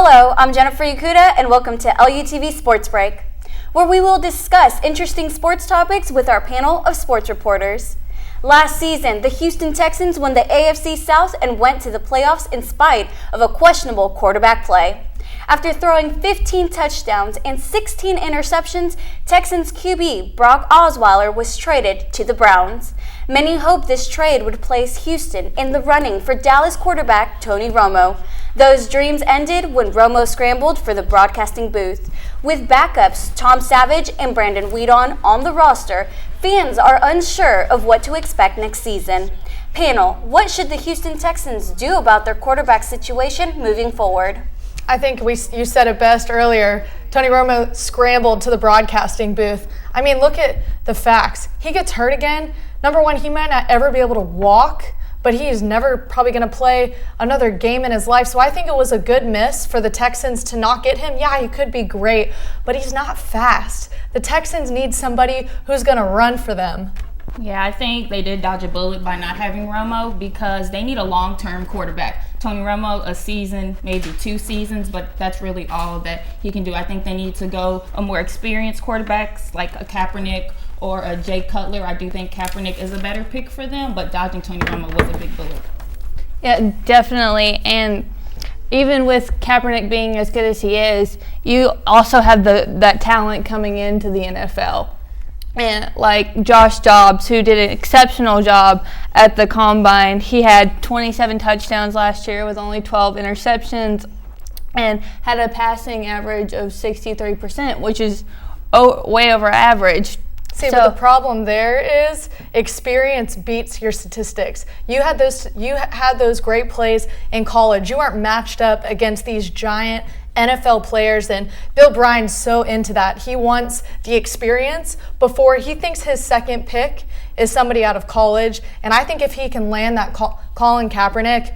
Hello, I'm Jennifer Yacuta, and welcome to LUTV Sports Break, where we will discuss interesting sports topics with our panel of sports reporters. Last season, the Houston Texans won the AFC South and went to the playoffs in spite of a questionable quarterback play. After throwing 15 touchdowns and 16 interceptions, Texans QB Brock Osweiler was traded to the Browns. Many hoped this trade would place Houston in the running for Dallas quarterback Tony Romo. Those dreams ended when Romo scrambled for the broadcasting booth. With backups Tom Savage and Brandon Weedon on the roster, fans are unsure of what to expect next season. Panel, what should the Houston Texans do about their quarterback situation moving forward? I think you said it best earlier. Tony Romo scrambled to the broadcasting booth. I mean, look at the facts. He gets hurt again. Number one, he might not ever be able to walk, but he's never probably going to play another game in his life. So I think it was a good miss for the Texans to not get him. Yeah, he could be great, but he's not fast. The Texans need somebody who's going to run for them. Yeah, I think they did dodge a bullet by not having Romo because they need a long-term quarterback. Tony Romo, a season, maybe 2 seasons, but that's really all that he can do. I think they need to go a more experienced quarterbacks like a Kaepernick or a Jay Cutler. I do think Kaepernick is a better pick for them, but dodging Tony Romo was a big bullet. Yeah, definitely. And even with Kaepernick being as good as he is, you also have that talent coming into the NFL. And like Josh Dobbs, who did an exceptional job at the Combine. He had 27 touchdowns last year with only 12 interceptions and had a passing average of 63%, which is way over average. But the problem there is experience beats your statistics. You had those great plays in college. You aren't matched up against these giant NFL players, and Bill Bryan's so into that. He wants the experience before he thinks his second pick is somebody out of college. And I think if he can land that Colin Kaepernick,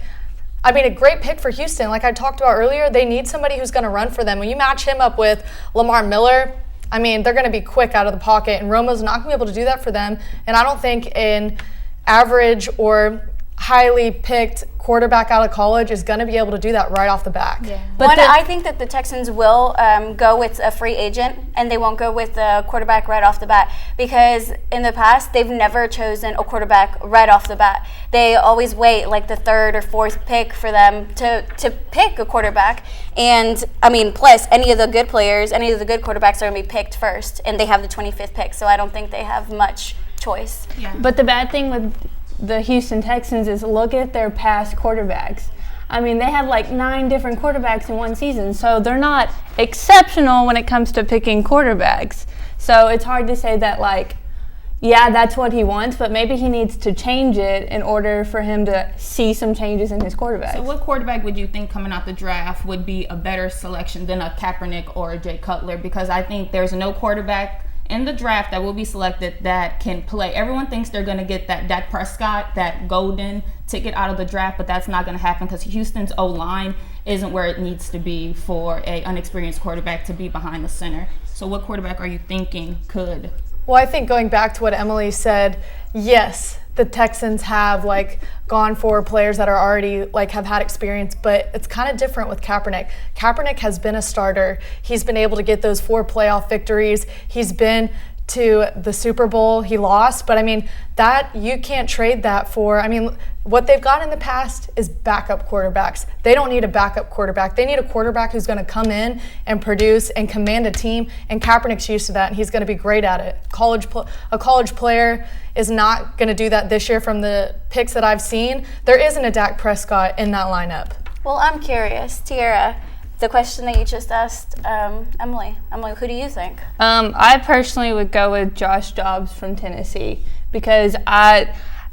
I mean, a great pick for Houston. Like I talked about earlier, they need somebody who's going to run for them. When you match him up with Lamar Miller, I mean, they're going to be quick out of the pocket, and Romo's not going to be able to do that for them. And I don't think an average or highly picked quarterback out of college is going to be able to do that right off the back. Yeah. But I think that the Texans will go with a free agent, and they won't go with a quarterback right off the bat, because in the past they've never chosen a quarterback right off the bat. They always wait like the 3rd or 4th pick for them to pick a quarterback. And I mean, plus any of the good players, any of the good quarterbacks are going to be picked first, and they have the 25th pick, so I don't think they have much choice. Yeah. But the bad thing with the Houston Texans is look at their past quarterbacks. I mean, they had like 9 different quarterbacks in one season, so they're not exceptional when it comes to picking quarterbacks. So it's hard to say that, like, yeah, that's what he wants, but maybe he needs to change it in order for him to see some changes in his quarterback. So what quarterback would you think coming out the draft would be a better selection than a Kaepernick or a Jay Cutler? Because I think there's no quarterback in the draft that will be selected that can play. Everyone thinks they're going to get that Dak Prescott, that golden ticket out of the draft, but that's not going to happen because Houston's O-line isn't where it needs to be for an unexperienced quarterback to be behind the center. So what quarterback are you thinking could? Well, I think going back to what Emily said, yes, the Texans have gone for players that are already have had experience, but it's kind of different with Kaepernick. Kaepernick has been a starter. He's been able to get those 4 playoff victories. He's been to the Super Bowl. He lost, but I mean, that you can't trade that for, I mean, what they've got in the past is backup quarterbacks. They don't need a backup quarterback. They need a quarterback who's going to come in and produce and command a team, and Kaepernick's used to that, and he's going to be great at it. A college player is not going to do that this year from the picks that I've seen. There isn't a Dak Prescott in that lineup. Well, I'm curious, Tiara, the question that you just asked Emily, who do you think? I personally would go with Josh Dobbs from Tennessee because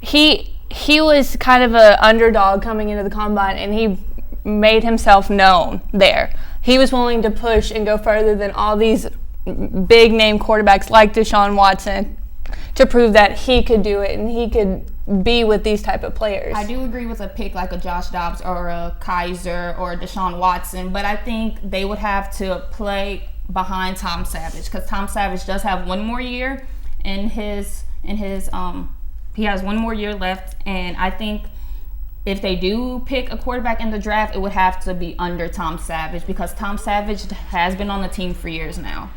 he was kind of an underdog coming into the Combine, and he made himself known there. He was willing to push and go further than all these big-name quarterbacks like Deshaun Watson to prove that he could do it and he could be with these type of players. I do agree with a pick like a Josh Dobbs or a Kaiser or a Deshaun Watson, but I think they would have to play behind Tom Savage because Tom Savage does have one more year he has one more year left, and I think if they do pick a quarterback in the draft, it would have to be under Tom Savage, because Tom Savage has been on the team for years now.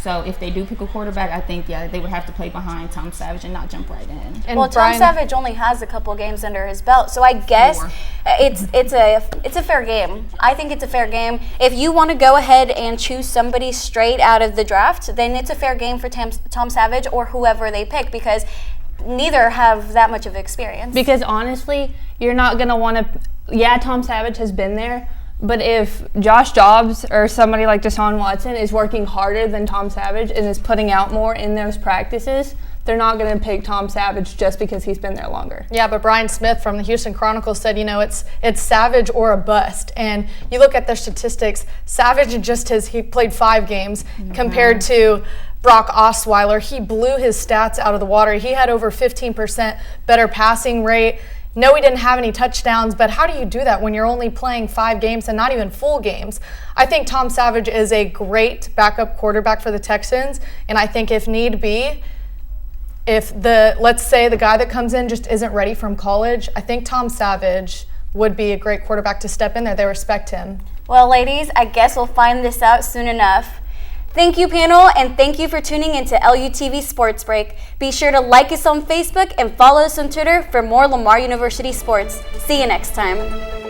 So if they do pick a quarterback, I think, they would have to play behind Tom Savage and not jump right in. And well, Brian, Tom Savage only has a couple games under his belt, so I guess it's a fair game. I think it's a fair game. If you want to go ahead and choose somebody straight out of the draft, then it's a fair game for Tom Savage or whoever they pick, because neither have that much of experience. Because honestly, you're not going to want to – Tom Savage has been there, but if Josh Dobbs or somebody like Deshaun Watson is working harder than Tom Savage and is putting out more in those practices, they're not going to pick Tom Savage just because he's been there longer. Yeah, but Brian Smith from the Houston Chronicle said, it's Savage or a bust. And you look at their statistics, Savage he played 5 games compared to Brock Osweiler. He blew his stats out of the water. He had over 15% better passing rate. No, he didn't have any touchdowns, but how do you do that when you're only playing 5 games and not even full games? I think Tom Savage is a great backup quarterback for the Texans, and I think if need be, let's say the guy that comes in just isn't ready from college, I think Tom Savage would be a great quarterback to step in there. They respect him. Well, ladies, I guess we'll find this out soon enough. Thank you, panel, and thank you for tuning into LUTV Sports Break. Be sure to like us on Facebook and follow us on Twitter for more Lamar University sports. See you next time.